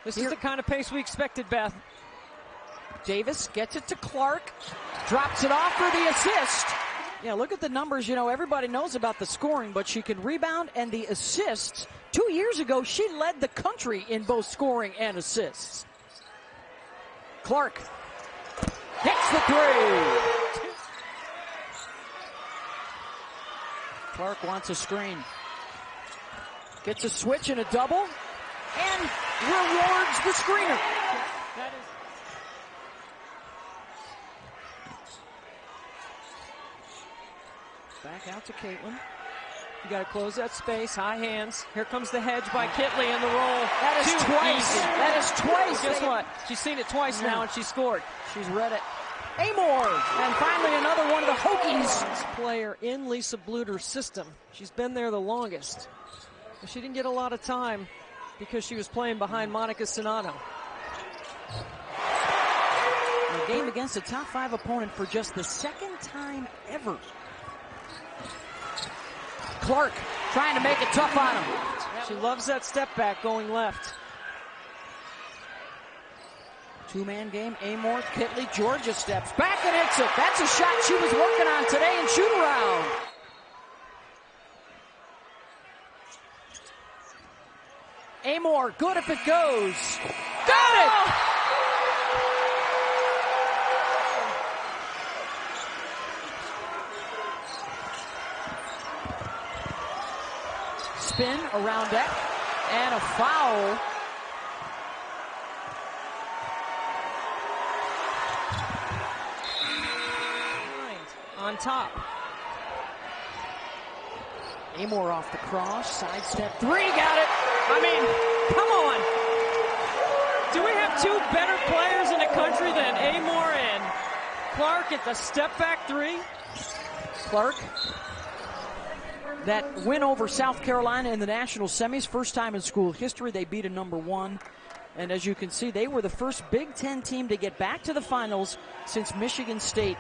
This is the kind of pace we expected, Beth. Davis gets it to Clark, drops it off for the assist. Yeah, look at the numbers. You know, everybody knows about the scoring, but she can rebound and the assists. 2 years ago, she led the country in both scoring and assists. Clark hits the three. Clark wants a screen. Gets a switch and a double, and rewards the screener. That is. Back out to Caitlin. You got to close that space. High hands. Here comes the hedge by Kitley in the roll. That is twice. Easy. That is twice. Guess what? She's seen it twice now, and she scored. She's read it. Amoore, and finally another one of the Hokies. Player in Lisa Bluter's system. She's been there the longest. But she didn't get a lot of time because she was playing behind Monica Sonato. A game against a top 5 opponent for just the second time ever. Clark trying to make it tough on him. She loves that step back going left. Two-man game, Amoore, Kitley, Georgia steps back and hits it. That's a shot she was working on today in shoot-around. Amoore, good if it goes. Got it! Spin around deck, and a foul. On top. Amoore off the cross, sidestep three, got it. I mean, come on. Do we have two better players in the country than Amoore and Clark at the step back three? Clark, that win over South Carolina in the national semis, first time in school history they beat a number 1. And as you can see, they were the first Big Ten team to get back to the finals since Michigan State.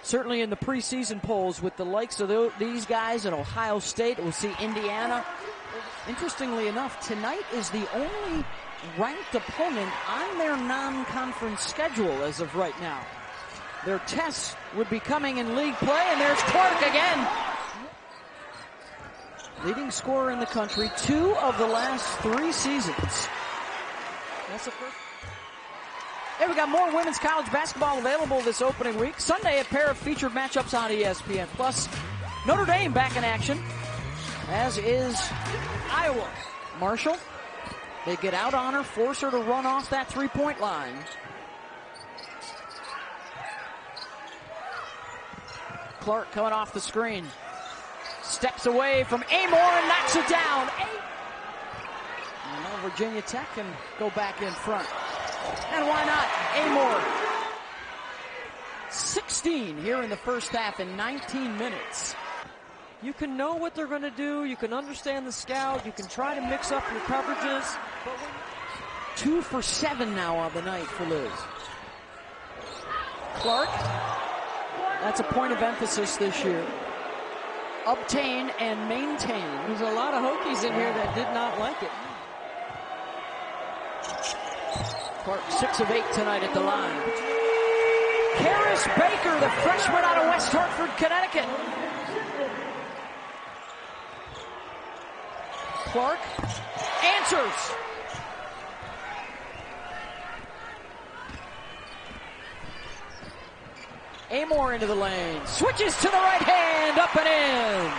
Certainly in the preseason polls with the likes of these guys in Ohio State. We'll see Indiana. Interestingly enough, tonight is the only ranked opponent on their non-conference schedule as of right now. Their tests would be coming in league play, and there's Clark again. Leading scorer in the country, 2 of the last 3 seasons. That's the first. Hey, we got more women's college basketball available this opening week. Sunday, a pair of featured matchups on ESPN+. Plus, Notre Dame back in action, as is Iowa. Marshall, they get out on her, force her to run off that three-point line. Clark coming off the screen. Steps away from Amoore and knocks it down. And now Virginia Tech can go back in front. And why not? Amoore. 16 here in the first half in 19 minutes. You can know what they're going to do. You can understand the scout. You can try to mix up your coverages. But 2 for 7 now on the night for Liz. Clark. That's a point of emphasis this year. Obtain and maintain. There's a lot of Hokies in here that did not like it. Clark 6 of 8 tonight at the line. Karis Baker, the freshman out of West Hartford, Connecticut. Clark answers. Amoore into the lane. Switches to the right hand, up and in.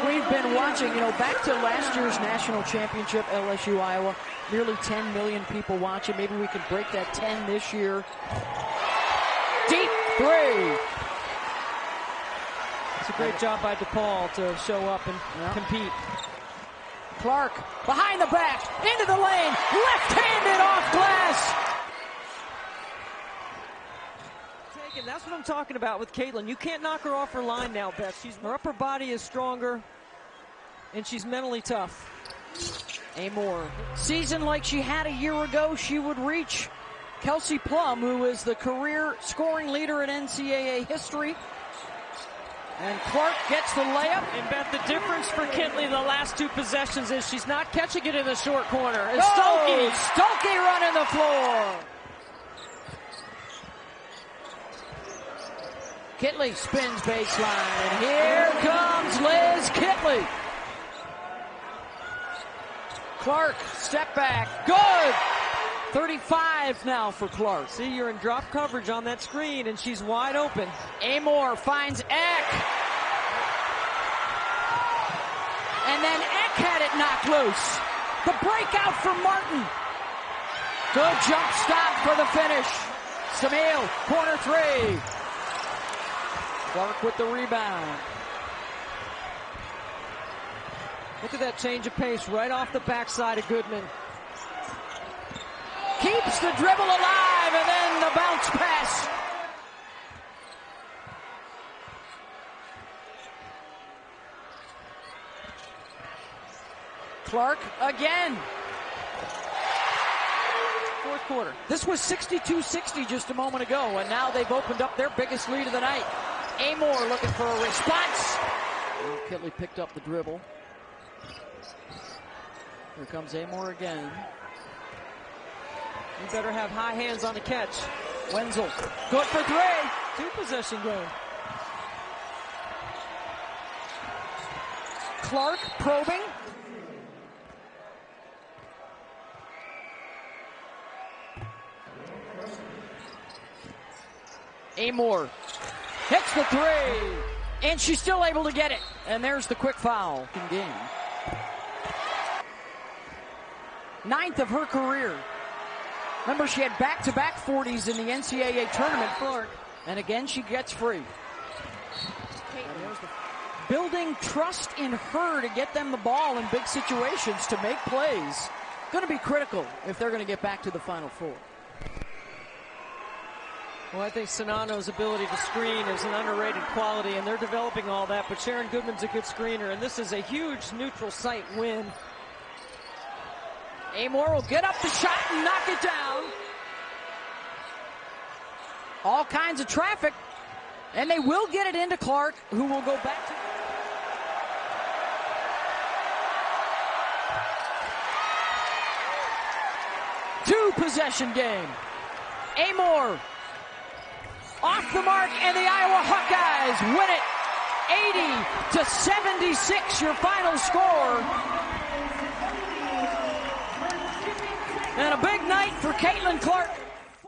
We've been watching, back to last year's national championship, LSU, Iowa. Nearly 10 million people watching. Maybe we could break that 10 this year. Deep 3. It's a great job by DePaul to show up and compete. Clark behind the back, into the lane, left-handed off glass. That's what I'm talking about with Caitlin. You can't knock her off her line now, Beth. Her upper body is stronger, and she's mentally tough. Amoore. Season like she had a year ago, she would reach Kelsey Plum, who is the career scoring leader in NCAA history. And Clark gets the layup. And Beth, the difference for Kitley the last 2 possessions is she's not catching it in the short corner. Stolke running the floor. Kitley spins baseline, and here comes Liz Kitley. Clark, step back, good! 35 now for Clark. See, you're in drop coverage on that screen, and she's wide open. Amoore finds Eck. And then Eck had it knocked loose. The breakout for Martin. Good jump stop for the finish. Samil, corner three. Clark with the rebound. Look at that change of pace right off the backside of Goodman. Keeps the dribble alive, and then the bounce pass. Clark again. Fourth quarter. This was 62-60 just a moment ago, and now they've opened up their biggest lead of the night. Amoore looking for a response. Well, Kitley picked up the dribble. Here comes Amoore again. You better have high hands on the catch. Wenzel, good for three. Two-possession game. Clark probing. Amoore hits the three, and she's still able to get it. And there's the quick foul in game. 9th of her career. Remember, she had back-to-back 40s in the NCAA tournament. Clark. And again, she gets free. Building trust in her to get them the ball in big situations to make plays. Going to be critical if they're going to get back to the Final Four. Well, I think Sonano's ability to screen is an underrated quality, and they're developing all that. But Sharon Goodman's a good screener, and this is a huge neutral site win. Amoore will get up the shot and knock it down. All kinds of traffic, and they will get it into Clark, who will go back to... Two-possession game. Amoore off the mark, and the Iowa Hawkeyes win it 80-76, your final score. And a big night for Caitlin Clark.